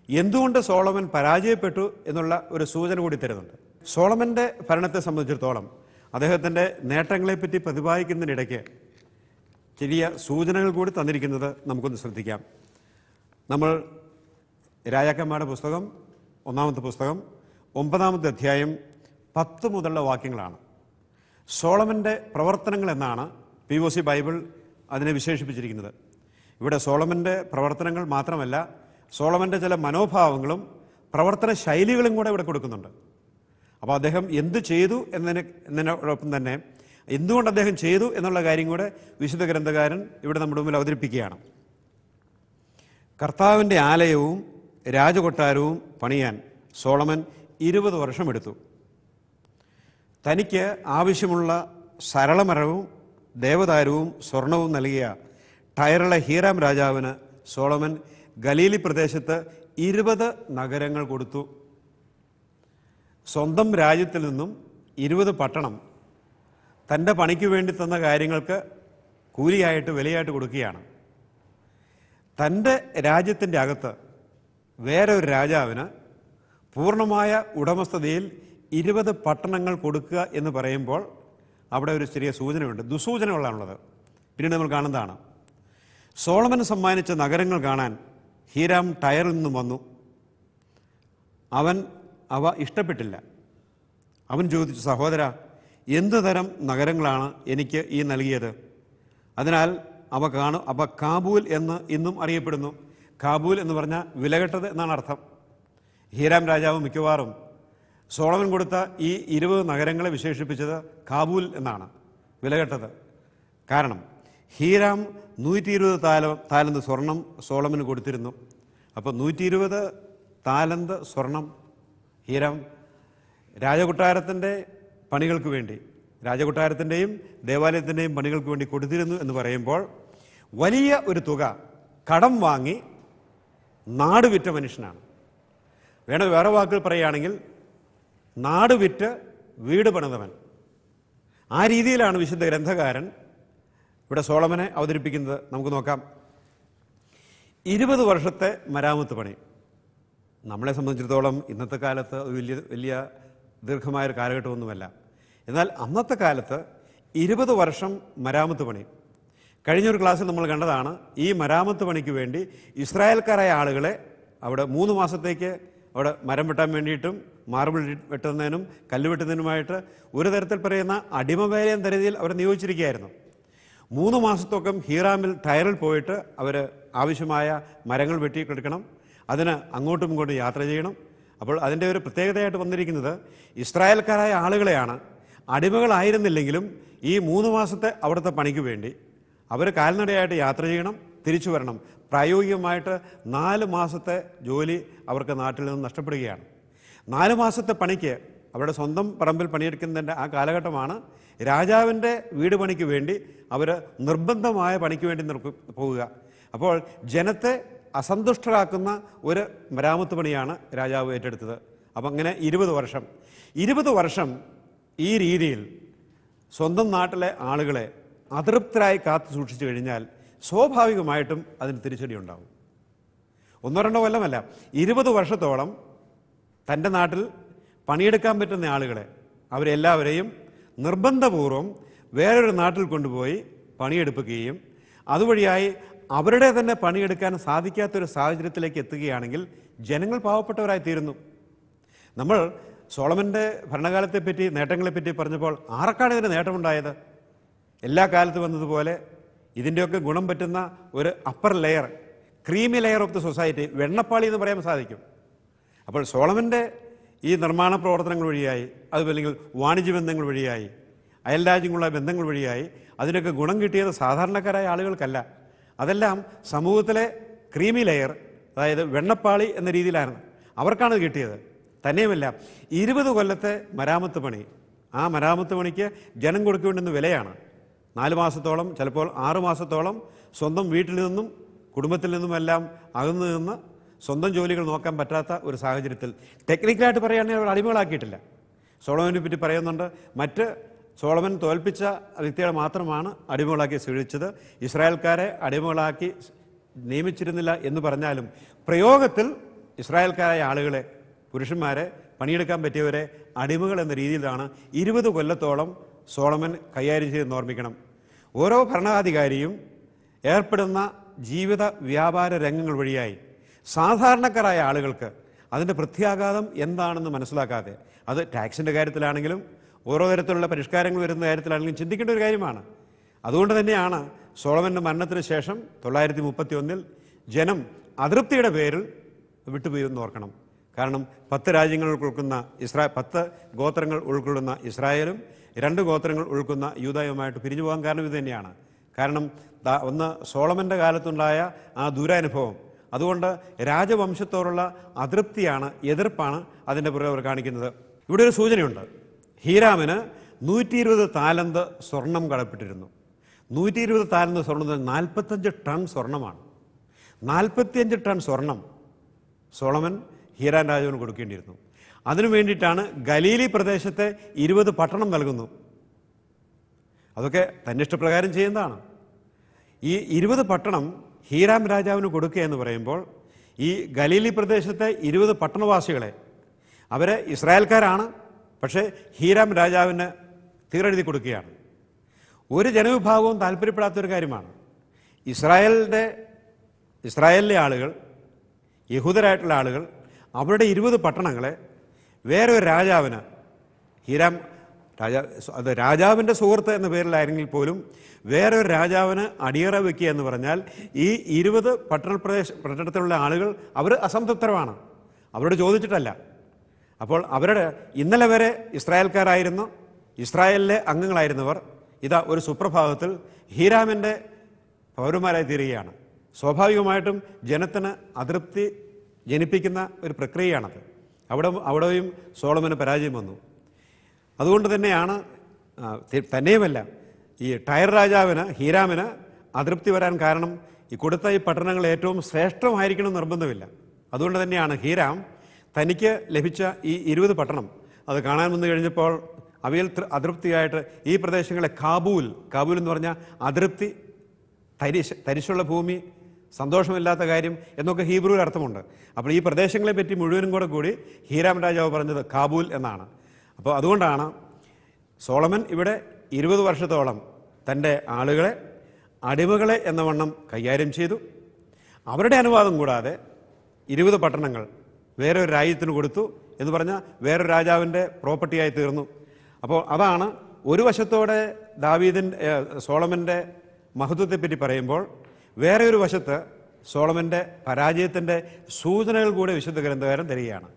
എന്തുകൊണ്ട് സോളമൻ പരാജയപ്പെട്ടു എന്നുള്ള ഒരു സൂചന കൂടി തരുന്നുണ്ട്. സോളമൻ്റെ ഭരണത്തെ സംബന്ധിച്ചിടത്തോളം അദ്ദേഹത്തിൻ്റെ നേട്ടങ്ങളെപ്പറ്റി പ്രതിപാദിക്കുന്നതിനിടയ്ക്ക് ചെറിയ സൂചനകൾ കൂടി തന്നിരിക്കുന്നത് നമുക്കൊന്ന് ശ്രദ്ധിക്കാം. നമ്മൾ രാജാക്കന്മാരുടെ പുസ്തകം 1-ാമത്തെ പുസ്തകം 9-ാമത്തെ അധ്യായം 10 മുതലുള്ള വാക്യങ്ങളാണ്. സോളമൻ്റെ പ്രവർത്തനങ്ങൾ എന്നാണ് POC ബൈബിൾ അതിനെ വിശേഷിപ്പിച്ചിരിക്കുന്നത്. ഇവിടെ സോളമൻ്റെ പ്രവർത്തനങ്ങൾ മാത്രമല്ല, സോളമൻ്റെ ചില മനോഭാവങ്ങളും പ്രവർത്തന ശൈലികളും കൂടെ ഇവിടെ കൊടുക്കുന്നുണ്ട്. അപ്പോൾ അദ്ദേഹം എന്ത് ചെയ്തു എന്നതിനോടൊപ്പം തന്നെ എന്തുകൊണ്ട് അദ്ദേഹം ചെയ്തു എന്നുള്ള കാര്യം കൂടെ വിശുദ്ധ ഗ്രന്ഥകാരൻ ഇവിടെ നമ്മുടെ മുമ്പിൽ അവതരിപ്പിക്കുകയാണ്. കർത്താവിൻ്റെ ആലയവും രാജകൊട്ടാരവും പണിയാൻ സോളമൻ 20 വർഷമെടുത്തു. തനിക്ക് ആവശ്യമുള്ള സരളമരവും ദേവദാരുവും സ്വർണവും നൽകിയ ടയറുള്ള ഹീറാം രാജാവിന് സോളമൻ ഗലീലി പ്രദേശത്ത് 20 നഗരങ്ങൾ കൊടുത്തു. സ്വന്തം രാജ്യത്തിൽ നിന്നും 20 പട്ടണം തൻ്റെ പണിക്ക് വേണ്ടി തന്ന കാര്യങ്ങൾക്ക് കൂലിയായിട്ട് വിലയായിട്ട് കൊടുക്കുകയാണ്. തൻ്റെ രാജ്യത്തിൻ്റെ അകത്ത് വേറെ ഒരു രാജാവിന് പൂർണ്ണമായ ഉടമസ്ഥതയിൽ 20 പട്ടണങ്ങൾ കൊടുക്കുക എന്ന് പറയുമ്പോൾ അവിടെ ഒരു ചെറിയ സൂചനയുണ്ട്, ദുസൂചനകളാണുള്ളത്. പിന്നീട് നമ്മൾ കാണുന്നതാണ്. സോളമൻ സമ്മാനിച്ച നഗരങ്ങൾ കാണാൻ ഹീരാം ടയറിൽ നിന്നും വന്നു. അവൻ അവ ഇഷ്ടപ്പെട്ടില്ല. അവൻ ചോദിച്ചു, സഹോദര, എന്തു തരം നഗരങ്ങളാണ് എനിക്ക് ഈ നൽകിയത്? അതിനാൽ അവ കാബൂൽ എന്ന് ഇന്നും അറിയപ്പെടുന്നു. കാബൂൽ എന്ന് പറഞ്ഞാൽ വിലകെട്ടത് എന്നാണ് അർത്ഥം. ഹീരാം രാജാവ് മിക്കവാറും സോളമൻ കൊടുത്ത ഈ 20 നഗരങ്ങളെ വിശേഷിപ്പിച്ചത് കാബൂൽ എന്നാണ്, വിലകെട്ടത്. കാരണം ഹീരാം 120 താലന്ത് സ്വർണം സോളമന് കൊടുത്തിരുന്നു. അപ്പോൾ 120 താലന്ത് സ്വർണം ഹീരാം രാജകൊട്ടാരത്തിൻ്റെ പണികൾക്ക് വേണ്ടി, രാജകൊട്ടാരത്തിൻ്റെയും ദേവാലയത്തിൻ്റെയും പണികൾക്ക് വേണ്ടി കൊടുത്തിരുന്നു എന്ന് പറയുമ്പോൾ വലിയ ഒരു തുക കടം വാങ്ങി നാട് വിറ്റ മനുഷ്യനാണ്. വേറെ വാക്കുകൾ പറയുകയാണെങ്കിൽ നാട് വിറ്റ് വീട് പണിതവൻ. ആ രീതിയിലാണ് വിശുദ്ധ ഗ്രന്ഥകാരൻ ഇവിടെ സോളമനെ അവതരിപ്പിക്കുന്നത്. നമുക്ക് നോക്കാം. 20 വർഷത്തെ മരാമത്ത് പണി. നമ്മളെ സംബന്ധിച്ചിടത്തോളം ഇന്നത്തെ കാലത്ത് വലിയ ദീർഘമായൊരു കാലഘട്ടമൊന്നുമല്ല. എന്നാൽ അന്നത്തെ കാലത്ത് 20 വർഷം മരാമത്ത് പണി. കഴിഞ്ഞൊരു ക്ലാസ്സിൽ നമ്മൾ കണ്ടതാണ്, ഈ മരാമത്ത് പണിക്ക് വേണ്ടി ഇസ്രായേൽക്കാരായ ആളുകളെ അവിടെ 3 മാസത്തേക്ക് അവിടെ മരം വെട്ടാൻ വേണ്ടിയിട്ടും മാർബിൾ വെട്ടുന്നതിനും കല്ല് വെട്ടുന്നതിനുമായിട്ട് ഒരു തരത്തിൽ പറയുന്ന അടിമവേല എന്ന രീതിയിൽ അവർ നിയോഗിച്ചിരിക്കുകയായിരുന്നു. 3 മാസത്തൊക്കെ ഹീറാമിൽ ടയറിൽ പോയിട്ട് അവർ ആവശ്യമായ മരങ്ങൾ വെട്ടിയെടുക്കണം. അതിന് അങ്ങോട്ടും ഇങ്ങോട്ടും യാത്ര ചെയ്യണം. അപ്പോൾ അതിൻ്റെ ഒരു പ്രത്യേകതയായിട്ട് വന്നിരിക്കുന്നത് ഇസ്രായേൽക്കാരായ ആളുകളെയാണ്. അടിമകളായിരുന്നില്ലെങ്കിലും ഈ 3 മാസത്തെ അവിടുത്തെ പണിക്ക് വേണ്ടി അവർ കാൽനടയായിട്ട് യാത്ര ചെയ്യണം, തിരിച്ചു വരണം. പ്രായോഗികമായിട്ട് 4 മാസത്തെ ജോലി അവർക്ക് നാട്ടിൽ നിന്ന് നഷ്ടപ്പെടുകയാണ്. 4 മാസത്തെ പണിക്ക് അവരുടെ സ്വന്തം പറമ്പിൽ പണിയെടുക്കുന്നതിൻ്റെ ആ കാലഘട്ടമാണ്. രാജാവിൻ്റെ വീട് പണിക്ക് വേണ്ടി അവർ നിർബന്ധമായ പണിക്ക് വേണ്ടി പോവുക. അപ്പോൾ ജനത്തെ അസന്തുഷ്ടരാക്കുന്ന ഒരു മരാമത്ത് പണിയാണ് രാജാവ് ഏറ്റെടുത്തത്. അപ്പം അങ്ങനെ 20 വർഷം ഈ രീതിയിൽ സ്വന്തം നാട്ടിലെ ആളുകളെ അതൃപ്തരായി കാത്തു സൂക്ഷിച്ചു കഴിഞ്ഞാൽ സ്വാഭാവികമായിട്ടും അതിന് തിരിച്ചടി ഉണ്ടാകും. 1-2 കൊല്ലമല്ല, 20 വർഷത്തോളം തൻ്റെ നാട്ടിൽ പണിയെടുക്കാൻ പറ്റുന്ന ആളുകളെ അവരെല്ലാവരെയും നിർബന്ധപൂർവം വേറൊരു നാട്ടിൽ കൊണ്ടുപോയി പണിയെടുപ്പിക്കുകയും അതുവഴിയായി അവരുടെ തന്നെ പണിയെടുക്കാൻ സാധിക്കാത്തൊരു സാഹചര്യത്തിലേക്ക് എത്തുകയാണെങ്കിൽ ജനങ്ങൾ പാവപ്പെട്ടവരായി തീരുന്നു. നമ്മൾ സോളമൻ്റെ ഭരണകാലത്തെപ്പറ്റി, നേട്ടങ്ങളെപ്പറ്റി പറഞ്ഞപ്പോൾ ആർക്കാണ് ഇതിന് നേട്ടമുണ്ടായത്? എല്ലാ കാലത്ത് വന്നതുപോലെ ഇതിൻ്റെയൊക്കെ ഗുണം പറ്റുന്ന ഒരു upper layer, creamy layer of the society, വെണ്ണപ്പാളി എന്ന് പറയാൻ സാധിക്കും. അപ്പോൾ സോളമൻ്റെ ഈ നിർമ്മാണ പ്രവർത്തനങ്ങൾ വഴിയായി, അതുമല്ലെങ്കിൽ വാണിജ്യ ബന്ധങ്ങൾ വഴിയായി, അയൽ രാജ്യങ്ങളുള്ള ബന്ധങ്ങൾ വഴിയായി അതിനൊക്കെ ഗുണം കിട്ടിയത് സാധാരണക്കാരായ ആളുകൾക്കല്ല. അതെല്ലാം സമൂഹത്തിലെ ക്രീമി ലെയർ, അതായത് വെണ്ണപ്പാളി എന്ന രീതിയിലാണ് അവർക്കാണ് കിട്ടിയത്. തന്നെയുമല്ല, 20 കൊല്ലത്തെ മരാമത്ത് പണി, ആ മരാമത്ത് പണിക്ക് ജനം കൊടുക്കേണ്ടുന്ന വിലയാണ്. 4 മാസത്തോളം, ചിലപ്പോൾ 6 മാസത്തോളം സ്വന്തം വീട്ടിൽ നിന്നും കുടുംബത്തിൽ നിന്നുമെല്ലാം അകന്നു നിന്ന് സ്വന്തം ജോലികൾ നോക്കാൻ പറ്റാത്ത ഒരു സാഹചര്യത്തിൽ ടെക്നിക്കലായിട്ട് പറയുകയാണെങ്കിൽ അവർ അടിമകളാക്കിയിട്ടില്ല. സോളമനെ പറ്റി പറയുന്നുണ്ട്, മറ്റ് സോളമൻ തോൽപ്പിച്ച വ്യക്തികളെ മാത്രമാണ് അടിമകളാക്കി സ്വീകരിച്ചത്, ഇസ്രായേൽക്കാരെ അടിമകളാക്കി നിയമിച്ചിരുന്നില്ല എന്ന് പറഞ്ഞാലും പ്രയോഗത്തിൽ ഇസ്രായേൽക്കാരായ ആളുകളെ, പുരുഷന്മാരെ, പണിയെടുക്കാൻ പറ്റിയവരെ അടിമകൾ എന്ന രീതിയിലാണ് 20 കൊല്ലത്തോളം സോളമൻ കൈകാര്യം ചെയ്തെന്ന് ഓർമ്മിക്കണം. ഓരോ ഭരണാധികാരിയും ഏർപ്പെടുന്ന ജീവിത വ്യാപാര രംഗങ്ങൾ വഴിയായി സാധാരണക്കാരായ ആളുകൾക്ക് അതിൻ്റെ പ്രത്യാഘാതം എന്താണെന്ന് മനസ്സിലാക്കാതെ, അത് ടാക്സിൻ്റെ കാര്യത്തിലാണെങ്കിലും ഓരോ തരത്തിലുള്ള പരിഷ്കാരങ്ങൾ വരുന്ന കാര്യത്തിലാണെങ്കിലും ചിന്തിക്കേണ്ട ഒരു കാര്യമാണ്. അതുകൊണ്ട് തന്നെയാണ് സോളമൻ്റെ മരണത്തിന് ശേഷം 931 ജനം അതൃപ്തിയുടെ പേരിൽ വിട്ടുപോയി എന്ന് ഓർക്കണം. കാരണം 10 രാജ്യങ്ങൾ ഉൾക്കൊള്ളുന്ന 10 ഗോത്രങ്ങൾ ഉൾക്കൊള്ളുന്ന ഇസ്രായേലും 2 ഗോത്രങ്ങൾ ഉൾക്കൊള്ളുന്ന യൂദായുമായിട്ട് പിരിഞ്ഞു പോകാൻ കാരണം ഇത് തന്നെയാണ്. കാരണം ഒന്ന് സോളമൻ്റെ കാലത്തുണ്ടായ ആ ദുരനുഭവം, അതുകൊണ്ട് രാജവംശത്തോടുള്ള അതൃപ്തിയാണ്, എതിർപ്പാണ് അതിൻ്റെ പുറകെ അവർ കാണിക്കുന്നത്. ഇവിടെ ഒരു സൂചനയുണ്ട്. ഹീരാമിന് 120 താലന്ത് സ്വർണം കടപ്പെട്ടിരുന്നു. 120 താലന്ത് സ്വർണ്ണത്തിന് 45 ടൺ സ്വർണ്ണമാണ്. 45 ടൺ സ്വർണം സോളമൻ ഹീരാൻ രാജാവിന് കൊടുക്കേണ്ടിയിരുന്നു. അതിനു വേണ്ടിയിട്ടാണ് ഗലീലി പ്രദേശത്തെ 20 പട്ടണം നൽകുന്നു. അതൊക്കെ തന്നിഷ്ടപ്രകാരം ചെയ്യുന്നതാണ്. ഈ 20 പട്ടണം ഹീരാം രാജാവിന് കൊടുക്കുക എന്ന് പറയുമ്പോൾ ഈ ഗലീലി പ്രദേശത്തെ 20 പട്ടണവാസികളെ, അവർ ഇസ്രായേൽക്കാരാണ്, പക്ഷേ ഹീരാം രാജാവിന് തീരെഴുതി കൊടുക്കുകയാണ്. ഒരു ജനവിഭാഗവും താല്പര്യപ്പെടാത്തൊരു കാര്യമാണ്. ഇസ്രായേലിലെ ആളുകൾ, യഹൂദരായിട്ടുള്ള ആളുകൾ അവരുടെ 20 പട്ടണങ്ങളെ വേറൊരു രാജാവിന്, അത് രാജാവിൻ്റെ സുഹൃത്ത് എന്ന പേരിലായിരുന്നെങ്കിൽ പോലും വേറൊരു രാജാവിന് അടിയറ വയ്ക്കുക എന്ന് പറഞ്ഞാൽ ഈ 20 പട്ടണത്തിലുള്ള ആളുകൾ അവർ അസംതൃപ്തരാണ്, അവരോട് ചോദിച്ചിട്ടല്ല. അപ്പോൾ അവരുടെ ഇന്നലെ വരെ ഇസ്രായേൽക്കാരായിരുന്നു, ഇസ്രായേലിലെ അംഗങ്ങളായിരുന്നവർ ഇതാ ഒരു സുപ്രഭാതത്തിൽ ഹീരാമിൻ്റെ പൗരന്മാരായി തീരുകയാണ്. സ്വാഭാവികമായിട്ടും ജനത്തിന് അതൃപ്തി ജനിപ്പിക്കുന്ന ഒരു പ്രക്രിയയാണത്. അവിടെയും സോളമന് പരാജയം വന്നു. അതുകൊണ്ട് തന്നെയാണ്, തന്നെയുമല്ല, ഈ ടയർ രാജാവിന്, ഹീരാമിന് അതൃപ്തി വരാൻ കാരണം ഈ കൊടുത്ത ഈ പട്ടണങ്ങൾ ഏറ്റവും ശ്രേഷ്ഠമായിരിക്കണം നിർബന്ധമില്ല. അതുകൊണ്ട് തന്നെയാണ് ഹീരാം തനിക്ക് ലഭിച്ച ഈ 20 പട്ടണം അത് കാണാൻ വന്നു കഴിഞ്ഞപ്പോൾ അവയിൽ അതൃപ്തിയായിട്ട് ഈ പ്രദേശങ്ങളെ കാബൂൽ എന്ന് പറഞ്ഞാൽ അതൃപ്തി, തരിശുള്ള ഭൂമി, സന്തോഷമില്ലാത്ത കാര്യം എന്നൊക്കെ ഹീബ്രുവിൽ അർത്ഥമുണ്ട്. അപ്പോൾ ഈ പ്രദേശങ്ങളെ പറ്റി മുഴുവനും കൂടി ഹീരാം രാജാവ് പറഞ്ഞത് കാബൂൽ എന്നാണ്. അപ്പോൾ അതുകൊണ്ടാണ് സോളമൻ ഇവിടെ 20 വർഷത്തോളം തൻ്റെ ആളുകളെ, അടിമകളെ എന്ന വണ്ണം കൈകാര്യം ചെയ്തു. അവരുടെ അനുവാദം കൂടാതെ 20 പട്ടണങ്ങൾ വേറൊരു രാജ്യത്തിന് കൊടുത്തു എന്ന് പറഞ്ഞാൽ വേറൊരു രാജാവിൻ്റെ പ്രോപ്പർട്ടിയായി തീർന്നു. അപ്പോൾ അതാണ് ഒരു വശത്തോടെ സോളമൻ്റെ മഹത്വത്തെപ്പറ്റി പറയുമ്പോൾ, വേറെ ഒരു വശത്ത് സോളമൻ്റെ പരാജയത്തിൻ്റെ സൂചനകൾ കൂടെ വിശുദ്ധ ഗ്രന്ഥകാരൻ തരികയാണ്.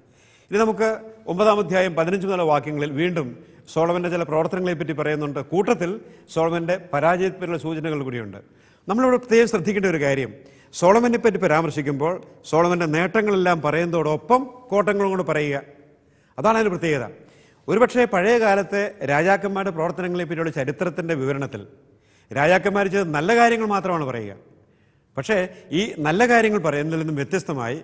ഇനി നമുക്ക് 9-ാം അധ്യായം 15 മുതലുള്ള വാക്യങ്ങളിൽ വീണ്ടും സോളമൻ്റെ ചില പ്രവർത്തനങ്ങളെപ്പറ്റി പറയുന്നുണ്ട്. കൂട്ടത്തിൽ സോളമൻ്റെ പരാജയത്തിലുള്ള സൂചനകൾ കൂടിയുണ്ട്. നമ്മളിവിടെ പ്രത്യേകം ശ്രദ്ധിക്കേണ്ട ഒരു കാര്യം, സോളമനെ പറ്റി പരാമർശിക്കുമ്പോൾ സോളമൻ്റെ നേട്ടങ്ങളെല്ലാം പറയുന്നതോടൊപ്പം കോട്ടങ്ങളും കൊണ്ട് പറയുക. അതാണ് അതിൻ്റെ പ്രത്യേകത. ഒരുപക്ഷെ പഴയ കാലത്തെ രാജാക്കന്മാരുടെ പ്രവർത്തനങ്ങളെ പറ്റിയുള്ള ചരിത്രത്തിൻ്റെ വിവരണത്തിൽ രാജാക്കന്മാർ ചെയ്ത നല്ല കാര്യങ്ങൾ മാത്രമാണ് പറയുക. പക്ഷേ ഈ നല്ല കാര്യങ്ങൾ പറയുന്നതിൽ നിന്നും വ്യത്യസ്തമായി,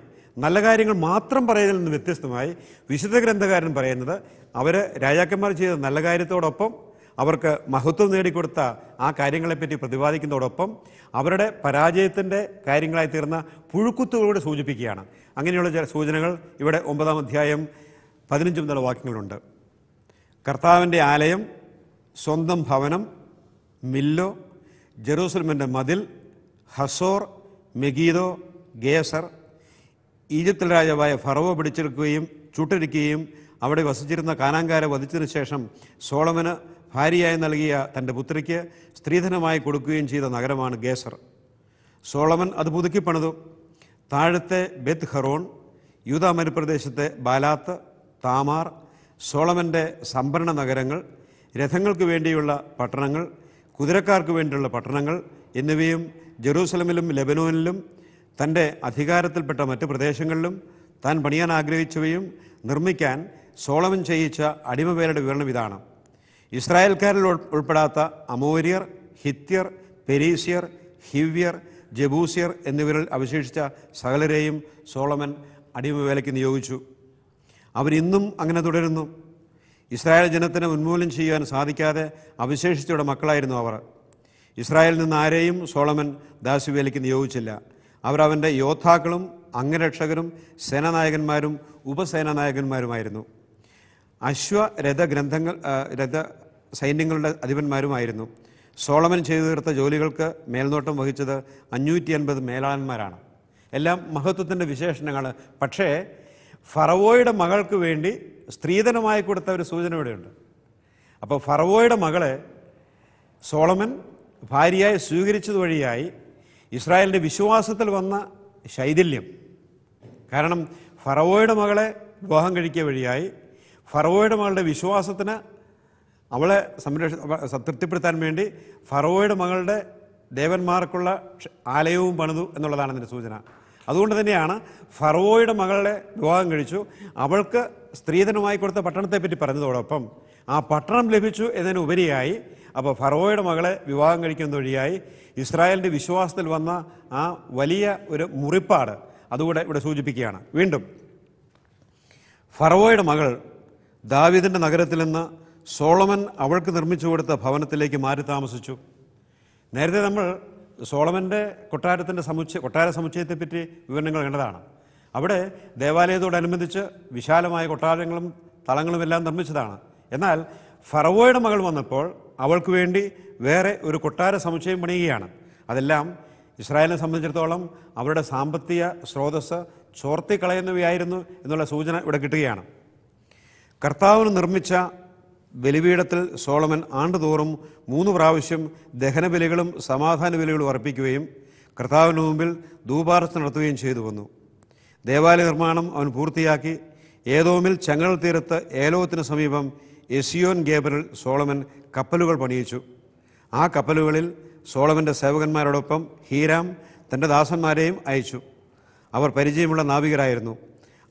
നല്ല കാര്യങ്ങൾ മാത്രം പറയുന്നതിൽ നിന്നും വ്യത്യസ്തമായി വിശുദ്ധ ഗ്രന്ഥകാരൻ പറയുന്നത്, അവർ രാജാക്കന്മാർ ചെയ്ത നല്ല കാര്യത്തോടൊപ്പം അവർക്ക് മഹത്വം നേടിക്കൊടുത്ത ആ കാര്യങ്ങളെപ്പറ്റി പ്രതിപാദിക്കുന്നതോടൊപ്പം അവരുടെ പരാജയത്തിൻ്റെ കാര്യങ്ങളായി തീർന്ന പുഴുക്കുത്തുകളോട് സൂചിപ്പിക്കുകയാണ്. അങ്ങനെയുള്ള ചില സൂചനകൾ ഇവിടെ 9-ാം അധ്യായം 15 മുതലുള്ള വാക്യങ്ങളുണ്ട്. കർത്താവിൻ്റെ ആലയം, സ്വന്തം ഭവനം, മില്ലോ, ജെറൂസലമിൻ്റെ മതിൽ, ഹസോർ, മെഗീദോ, ഗേസർ, ഈജിപ്തിൽ രാജാവായ ഫറവോ പിടിച്ചെടുക്കുകയും ചുട്ടരിക്കുകയും അവിടെ വസിച്ചിരുന്ന കാനാൻകാരെ വധിച്ചതിനു ശേഷം സോളമന് ഭാര്യയായി നൽകിയ തൻ്റെ പുത്രിക്ക് സ്ത്രീധനമായി കൊടുക്കുകയും ചെയ്ത നഗരമാണ് ഗേസർ. സോളമൻ അത് പുതുക്കി പണിതു. താഴത്തെ ബെത്ത് ഹറോൺ, യൂദാ മരുപ്രദേശത്തെ ബാലാത്ത്, താമാർ, സോളമൻ്റെ സംഭരണ നഗരങ്ങൾ, രഥങ്ങൾക്ക് വേണ്ടിയുള്ള പട്ടണങ്ങൾ, കുതിരക്കാർക്ക് വേണ്ടിയുള്ള പട്ടണങ്ങൾ എന്നിവയും ജെറൂസലമിലും ലെബനോനിലും തൻ്റെ അധികാരത്തിൽപ്പെട്ട മറ്റ് പ്രദേശങ്ങളിലും താൻ പണിയാൻ ആഗ്രഹിച്ചവയും നിർമ്മിക്കാൻ സോളമൻ ചെയ്യിച്ച അടിമവേലയുടെ വിവരണം ഇതാണ്. ഇസ്രായേൽക്കാരിൽ ഉൾപ്പെടാത്ത അമോര്യർ, ഹിത്യർ, പെരീസ്യർ, ഹിവ്യർ, ജബൂസ്യർ എന്നിവരിൽ അവശേഷിച്ച സകലരെയും സോളമൻ അടിമവേലയ്ക്ക് നിയോഗിച്ചു. അവരിന്നും അങ്ങനെ തുടരുന്നു. ഇസ്രായേൽ ജനത്തിന് ഉന്മൂലനം ചെയ്യാൻ സാധിക്കാതെ അവശേഷിച്ചവരുടെ മക്കളായിരുന്നു അവർ. ഇസ്രായേലിൽ നിന്ന് ആരെയും സോളമൻ ദാസ്യവേലയ്ക്ക് നിയോഗിച്ചില്ല. അവർ അവൻ്റെ യോദ്ധാക്കളും അംഗരക്ഷകരും സേനാനായകന്മാരും ഉപസേനാനായകന്മാരുമായിരുന്നു. രഥ സൈന്യങ്ങളുടെ അധിപന്മാരുമായിരുന്നു. സോളമൻ ചെയ്തു തീർത്ത ജോലികൾക്ക് മേൽനോട്ടം വഹിച്ചത് 550 മേലാളന്മാരാണ്. എല്ലാം മഹത്വത്തിൻ്റെ വിശേഷണങ്ങൾ. പക്ഷേ ഫറവോയുടെ മകൾക്ക് വേണ്ടി സ്ത്രീധനമായി കൊടുത്ത ഒരു സൂചന ഇവിടെയുണ്ട്. അപ്പോൾ ഫറവോയുടെ മകളെ സോളമൻ ഭാര്യയായി സ്വീകരിച്ചത് വഴിയായി ഇസ്രായേലിൻ്റെ വിശ്വാസത്തിൽ വന്ന ശൈഥില്യം, കാരണം ഫറവോയുടെ മകളെ വിവാഹം കഴിക്കുക വഴിയായി ഫറവോയുടെ മകളുടെ വിശ്വാസത്തിന് അവളെ തൃപ്തിപ്പെടുത്താൻ വേണ്ടി ഫറവോയുടെ മകളുടെ ദേവന്മാർക്കുള്ള ആലയവും പണിതു എന്നുള്ളതാണ് അതിൻ്റെ സൂചന. അതുകൊണ്ട് തന്നെയാണ് ഫറവോയുടെ മകളെ വിവാഹം കഴിച്ചു. അവൾക്ക് സ്ത്രീധനമായി കൊടുത്ത പട്ടണത്തെപ്പറ്റി പറഞ്ഞതോടൊപ്പം ആ പട്ടണം ലഭിച്ചു എന്നതിനുപരിയായി അപ്പോൾ ഫറവോയുടെ മകളെ വിവാഹം കഴിക്കുന്ന വഴിയായി ഇസ്രായേലിൻ്റെ വിശ്വാസത്തിൽ വന്ന ആ വലിയ ഒരു മുറിപ്പാട് അതുകൂടെ ഇവിടെ സൂചിപ്പിക്കുകയാണ്. വീണ്ടും ഫറവോയുടെ മകൾ ദാവീദിൻ്റെ നഗരത്തിൽ നിന്ന് സോളമൻ അവൾക്ക് നിർമ്മിച്ചു കൊടുത്ത ഭവനത്തിലേക്ക് മാറി താമസിച്ചു. നേരത്തെ നമ്മൾ സോളമൻ്റെ കൊട്ടാര സമുച്ചയത്തെപ്പറ്റി വിവരണങ്ങൾ കണ്ടതാണ്. അവിടെ ദേവാലയത്തോടനുബന്ധിച്ച് വിശാലമായ കൊട്ടാരങ്ങളും തളങ്ങളും എല്ലാം നിർമ്മിച്ചതാണ്. എന്നാൽ ഫറവോയുടെ മകൾ വന്നപ്പോൾ അവൾക്ക് വേണ്ടി വേറെ ഒരു കൊട്ടാര സമുച്ചയം പണിയുകയാണ്. അതെല്ലാം ഇസ്രായേലിനെ സംബന്ധിച്ചിടത്തോളം അവരുടെ സാമ്പത്തിക സ്രോതസ്സ് ചോർത്തിക്കളയുന്നവയായിരുന്നു എന്നുള്ള സൂചന ഇവിടെ കിട്ടുകയാണ്. കർത്താവിന് നിർമ്മിച്ച ബലിപീഠത്തിൽ സോളമൻ ആണ്ടുതോറും 3 പ്രാവശ്യം ദഹനബലികളും സമാധാന ബലികളും അർപ്പിക്കുകയും കർത്താവിന് മുമ്പിൽ ധൂപാർച്ചന നടത്തുകയും ചെയ്തു വന്നു. ദേവാലയ നിർമ്മാണം അവൻ പൂർത്തിയാക്കി. ഏദോമിൽ ചെങ്കടൽ തീരത്ത് ഏലോത്തിന് സമീപം എസിയോൻ ഗേബറിൽ സോളമൻ കപ്പലുകൾ പണിയിച്ചു. ആ കപ്പലുകളിൽ സോളമൻ്റെ സേവകന്മാരോടൊപ്പം ഹീരാം തൻ്റെ ദാസന്മാരെയും അയച്ചു. അവർ പരിചയമുള്ള നാവികരായിരുന്നു.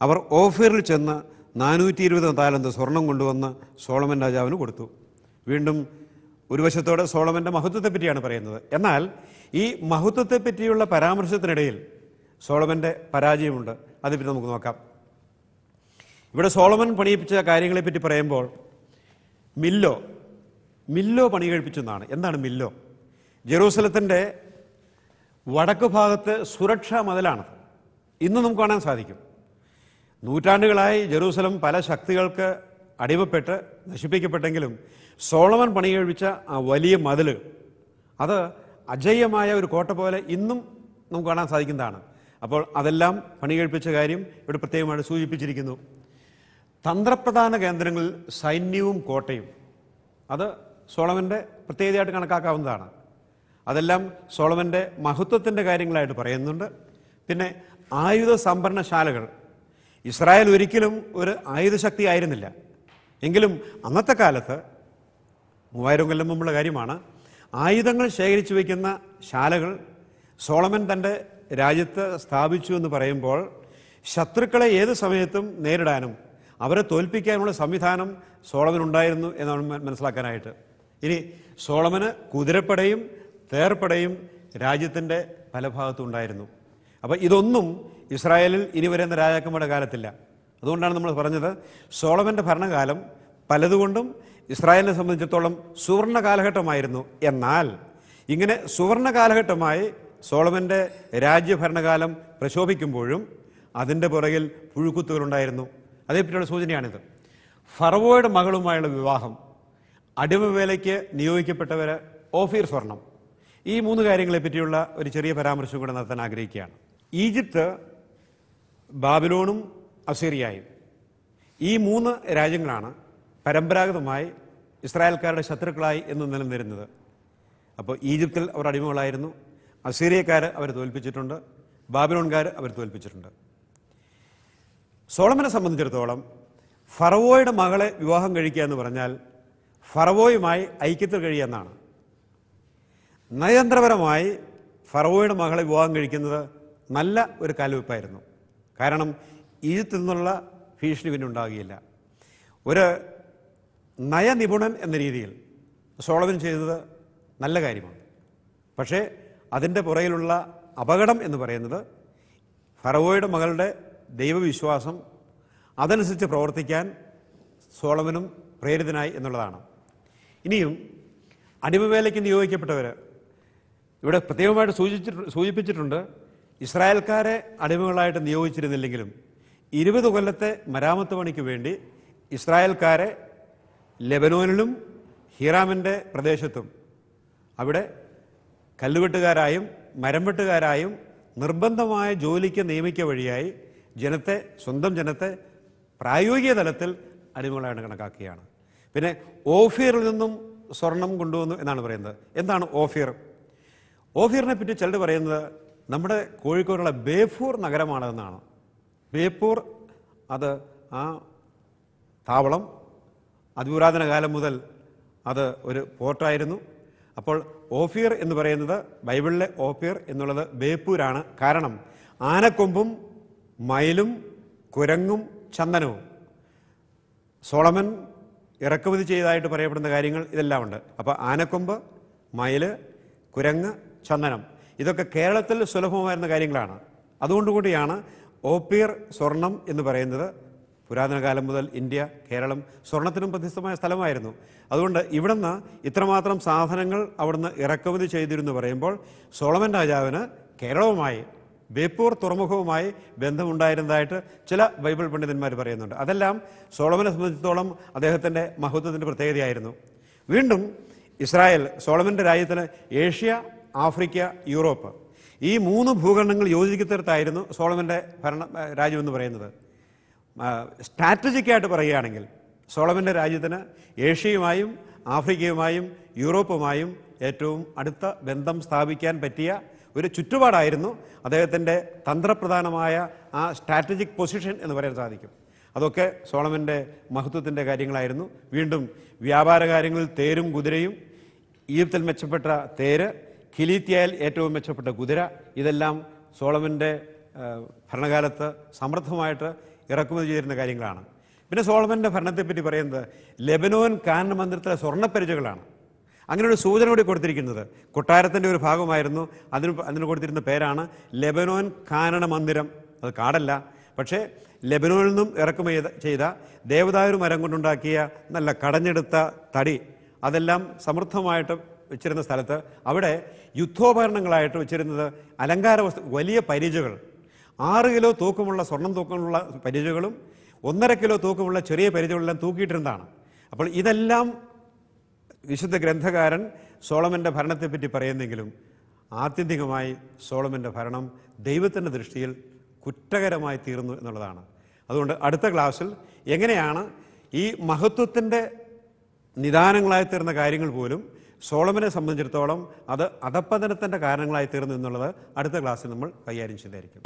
അവർ ഓഫീറിൽ ചെന്ന് 420 താലന്ത് സ്വർണം കൊണ്ടുവന്ന് സോളമൻ രാജാവിന് കൊടുത്തു. വീണ്ടും ഒരു വശത്തോടെ സോളമൻ്റെ മഹത്വത്തെപ്പറ്റിയാണ് പറയുന്നത്. എന്നാൽ ഈ മഹത്വത്തെപ്പറ്റിയുള്ള പരാമർശത്തിനിടയിൽ സോളമൻ്റെ പരാജയമുണ്ട്. അതിപ്പറ്റി നമുക്ക് നോക്കാം. ഇവിടെ സോളമൻ പണിയിപ്പിച്ച കാര്യങ്ങളെപ്പറ്റി പറയുമ്പോൾ മില്ലോ പണി കഴിപ്പിച്ചെന്നാണ്. എന്താണ് മില്ലോ? ജെറൂസലത്തിൻ്റെ വടക്ക് ഭാഗത്ത് സുരക്ഷാ മതിലാണ്. ഇന്ന് നമുക്ക് കാണാൻ സാധിക്കും. നൂറ്റാണ്ടുകളായി ജെറൂസലം പല ശക്തികൾക്ക് അടിമപ്പെട്ട് നശിപ്പിക്കപ്പെട്ടെങ്കിലും സോളമൻ പണി കഴിപ്പിച്ച ആ വലിയ മതിൽ അത് അജയ്യമായ ഒരു കോട്ട പോലെ ഇന്നും നമുക്ക് കാണാൻ സാധിക്കുന്നതാണ്. അപ്പോൾ അതെല്ലാം പണി കഴിപ്പിച്ച കാര്യം ഇവിടെ പ്രത്യേകമായിട്ട് സൂചിപ്പിച്ചിരിക്കുന്നു. തന്ത്രപ്രധാന കേന്ദ്രങ്ങളിൽ സൈന്യവും കോട്ടയും അത് സോളമൻ്റെ പ്രത്യേകതയായിട്ട് കണക്കാക്കാവുന്നതാണ്. അതെല്ലാം സോളമൻ്റെ മഹത്വത്തിൻ്റെ കാര്യങ്ങളായിട്ട് പറയുന്നുണ്ട്. പിന്നെ ആയുധ സംഭരണശാലകൾ. ഇസ്രായേൽ ഒരിക്കലും ഒരു ആയുധശക്തി ആയിരുന്നില്ല. എങ്കിലും അന്നത്തെ കാലത്ത് 3000 കൊല്ലം മുമ്പുള്ള കാര്യമാണ്. ആയുധങ്ങൾ ശേഖരിച്ചു വയ്ക്കുന്ന ശാലകൾ സോളമൻ തൻ്റെ രാജ്യത്ത് സ്ഥാപിച്ചു എന്ന് പറയുമ്പോൾ ശത്രുക്കളെ ഏത് സമയത്തും നേരിടാനും അവരെ തോൽപ്പിക്കാനുള്ള സംവിധാനം സോളമനുണ്ടായിരുന്നു എന്നാണ് മനസ്സിലാക്കാനായിട്ട്. ഇനി സോളമന് കുതിരപ്പടയും തേർപ്പടയും രാജ്യത്തിൻ്റെ പല ഭാഗത്തും ഉണ്ടായിരുന്നു. അപ്പോൾ ഇതൊന്നും ഇസ്രായേലിൽ ഇനി വരുന്ന രാജാക്കന്മാരുടെ കാലത്തില്ല. അതുകൊണ്ടാണ് നമ്മൾ പറഞ്ഞത് സോളമൻ്റെ ഭരണകാലം പലതുകൊണ്ടും ഇസ്രായേലിനെ സംബന്ധിച്ചിടത്തോളം സുവർണ കാലഘട്ടമായിരുന്നു. എന്നാൽ ഇങ്ങനെ സുവർണ കാലഘട്ടമായി സോളമൻ്റെ രാജ്യഭരണകാലം പ്രശോഭിക്കുമ്പോഴും അതിൻ്റെ പുറകിൽ പുഴുക്കുത്തുകളുണ്ടായിരുന്നു. അതേപ്പറ്റിയുള്ള സൂചനയാണിത്. ഫറവോയുടെ മകളുമായുള്ള വിവാഹം, അടിമവേലയ്ക്ക് നിയോഗിക്കപ്പെട്ടവർ, ഓഫീർ സ്വർണം, ഈ 3 കാര്യങ്ങളെപ്പറ്റിയുള്ള ഒരു ചെറിയ പരാമർശം കൂടെ നടത്താൻ ആഗ്രഹിക്കുകയാണ്. ഈജിപ്ത്, ബാബിലോണും അസീറിയയും ഈ 3 രാജ്യങ്ങളാണ് പരമ്പരാഗതമായി ഇസ്രായേൽക്കാരുടെ ശത്രുക്കളായി എന്ന് നിലനിന്നിരുന്നത്. അപ്പോൾ ഈജിപ്തിൽ അവർ അടിമകളായിരുന്നു. അസീറിയക്കാർ അവർ തോൽപ്പിച്ചിട്ടുണ്ട്. ബാബിലോൺകാർ അവർ തോൽപ്പിച്ചിട്ടുണ്ട്. സോളമനെ സംബന്ധിച്ചിടത്തോളം ഫറവോയുടെ മകളെ വിവാഹം കഴിക്കുക എന്ന് പറഞ്ഞാൽ ഫറവോയുമായി ഐക്യത്തിൽ കഴിയുക എന്നാണ്. നയതന്ത്രപരമായി ഫറവോയുടെ മകളെ വിവാഹം കഴിക്കുന്നത് നല്ല ഒരു കാൽവെപ്പായിരുന്നു. കാരണം ഈജിപ്തിൽ നിന്നുള്ള ഭീഷണി പിന്നെ ഉണ്ടാകുകയില്ല. ഒരു നയനിപുണൻ എന്ന രീതിയിൽ സോളമൻ ചെയ്തത് നല്ല കാര്യമാണ്. പക്ഷേ അതിൻ്റെ പുറകിലുള്ള അപകടം എന്ന് പറയുന്നത് ഫറവോയുടെ മകളുടെ ദൈവവിശ്വാസം അതനുസരിച്ച് പ്രവർത്തിക്കാൻ സോളമനും പ്രേരിതനായി എന്നുള്ളതാണ്. ഇനിയും അടിമവേലയ്ക്ക് നിയോഗിക്കപ്പെട്ടവർ ഇവിടെ പ്രത്യേകമായിട്ട് സൂചിപ്പിച്ചിട്ടുണ്ട്. ഇസ്രായേൽക്കാരെ അടിമകളായിട്ട് നിയോഗിച്ചിരുന്നില്ലെങ്കിലും 20 കൊല്ലത്തെ മരാമത്ത് പണിക്ക് വേണ്ടി ഇസ്രായേൽക്കാരെ ലെബനോനിലും ഹീറാമിൻ്റെ പ്രദേശത്തും അവിടെ കല്ലുവെട്ടുകാരായും മരം വെട്ടുകാരായും നിർബന്ധമായ ജോലിക്ക് നിയമിക്കുക വഴിയായി സ്വന്തം ജനത്തെ പ്രായോഗിക തലത്തിൽ അടിമകളായിട്ട് കണക്കാക്കുകയാണ്. പിന്നെ ഓഫീറിൽ നിന്നും സ്വർണം കൊണ്ടുവന്നു എന്നാണ് പറയുന്നത്. എന്താണ് ഓഫീർ? ഓഫീറിനെ പറ്റി ചിലർ പറയുന്നത് നമ്മുടെ കോഴിക്കോടുള്ള ബേപ്പൂർ നഗരമാണെന്നാണ്. ബേപ്പൂർ അത് ആ താവളം അതിപുരാതന കാലം മുതൽ അത് ഒരു പോർട്ടായിരുന്നു. അപ്പോൾ ഓഫീർ എന്ന് പറയുന്നത് ബൈബിളിലെ ഓഫീർ എന്നുള്ളത് ബേപ്പൂരാണ്. കാരണം ആനക്കൊമ്പും മയിലും കുരങ്ങും ചന്ദനവും സോളമൻ ഇറക്കുമതി ചെയ്തതായിട്ട് പറയപ്പെടുന്ന കാര്യങ്ങൾ ഇതെല്ലാം ഉണ്ട്. അപ്പോൾ ആനക്കൊമ്പ്, മയിൽ, കുരങ്ങ്, ചന്ദനം ഇതൊക്കെ കേരളത്തിൽ സുലഭമായിരുന്ന കാര്യങ്ങളാണ്. അതുകൊണ്ടുകൂടിയാണ് ഓഫീർ സ്വർണം എന്ന് പറയുന്നത്. പുരാതന കാലം മുതൽ ഇന്ത്യ, കേരളം സ്വർണത്തിനും പ്രസിദ്ധമായ സ്ഥലമായിരുന്നു. അതുകൊണ്ട് ഇവിടുന്ന് ഇത്രമാത്രം സാധനങ്ങൾ അവിടുന്ന് ഇറക്കുമതി ചെയ്തിരുന്നു പറയുമ്പോൾ സോളമൻ രാജാവിന് കേരളവുമായി ബേപ്പൂർ തുറമുഖവുമായി ബന്ധമുണ്ടായിരുന്നതായിട്ട് ചില ബൈബിൾ പണ്ഡിതന്മാർ പറയുന്നുണ്ട്. അതെല്ലാം സോളമനെ സംബന്ധിച്ചിടത്തോളം അദ്ദേഹത്തിൻ്റെ മഹത്വത്തിൻ്റെ പ്രത്യേകതയായിരുന്നു. വീണ്ടും ഇസ്രായേൽ സോളമൻ്റെ രാജ്യത്തിന് ഏഷ്യ, ആഫ്രിക്ക, യൂറോപ്പ് ഈ 3 ഭൂഖണ്ഡങ്ങൾ യോജിക്കത്തരത്തായിരുന്നു സോളമൻ്റെ രാജ്യമെന്ന് പറയുന്നത്. സ്ട്രാറ്റജിക്കായിട്ട് പറയുകയാണെങ്കിൽ സോളമൻ്റെ രാജ്യത്തിന് ഏഷ്യയുമായും ആഫ്രിക്കയുമായും യൂറോപ്പുമായും ഏറ്റവും അടുത്ത ബന്ധം സ്ഥാപിക്കാൻ പറ്റിയ ഒരു ചുറ്റുപാടായിരുന്നു അദ്ദേഹത്തിൻ്റെ തന്ത്രപ്രധാനമായ ആ സ്ട്രാറ്റജിക് പൊസിഷൻ എന്ന് പറയാൻ സാധിക്കും. അതൊക്കെ സോളമൻ്റെ മഹത്വത്തിൻ്റെ കാര്യങ്ങളായിരുന്നു. വീണ്ടും വ്യാപാര കാര്യങ്ങളിൽ തേരും കുതിരയും, ഈജിപ്തിൽ മെച്ചപ്പെട്ട തേര്, കിലീത്തിയയിൽ ഏറ്റവും മെച്ചപ്പെട്ട കുതിര, ഇതെല്ലാം സോളമൻ്റെ ഭരണകാലത്ത് സമൃദ്ധമായിട്ട് ഇറക്കുമതി ചെയ്തിരുന്ന കാര്യങ്ങളാണ്. പിന്നെ സോളമൻ്റെ ഭരണത്തെപ്പറ്റി പറയുന്നത് ലെബനോൻ കാനന മന്ദിരത്തിലെ സ്വർണ്ണപ്പരിചകളാണ്. അങ്ങനെ ഒരു സൂചന കൂടി കൊടുത്തിരിക്കുന്നത് കൊട്ടാരത്തിൻ്റെ ഒരു ഭാഗമായിരുന്നു. അതിന് കൊടുത്തിരുന്ന പേരാണ് ലെബനോൻ കാനന മന്ദിരം. അത് കാടല്ല, പക്ഷേ ലെബനോനിൽ നിന്നും ഇറക്കുമതി ചെയ്ത ദേവദാരു മരം കൊണ്ടുണ്ടാക്കിയ നല്ല കടഞ്ഞെടുത്ത തടി അതെല്ലാം സമൃദ്ധമായിട്ട് വെച്ചിരുന്ന സ്ഥലത്ത് അവിടെ യുദ്ധോപകരണങ്ങളായിട്ട് വെച്ചിരുന്നത് അലങ്കാര വസ്തു, വലിയ പരിചകൾ, 6 കിലോ തൂക്കമുള്ള സ്വർണം തൂക്കമുള്ള പരിചകളും 1.5 കിലോ തൂക്കമുള്ള ചെറിയ പരിചകളെല്ലാം തൂക്കിയിട്ടിരുന്നതാണ്. അപ്പോൾ ഇതെല്ലാം വിശുദ്ധ ഗ്രന്ഥകാരൻ സോളമൻ്റെ ഭരണത്തെപ്പറ്റി പറയുന്നെങ്കിലും ആത്യന്തികമായി സോളമൻ്റെ ഭരണം ദൈവത്തിൻ്റെ ദൃഷ്ടിയിൽ കുറ്റകരമായി തീർന്നു എന്നുള്ളതാണ്. അതുകൊണ്ട് അടുത്ത ക്ലാസ്സിൽ എങ്ങനെയാണ് ഈ മഹത്വത്തിൻ്റെ നിദാനങ്ങളായി തീർന്ന കാര്യങ്ങൾ പോലും സോളമനെ സംബന്ധിച്ചിടത്തോളം അത് അധപ്പതനത്തിൻ്റെ കാരണങ്ങളായി തീർന്നു എന്നുള്ളത് അടുത്ത ക്ലാസ്സിൽ നമ്മൾ കൈകാര്യം ചെയ്തായിരിക്കും.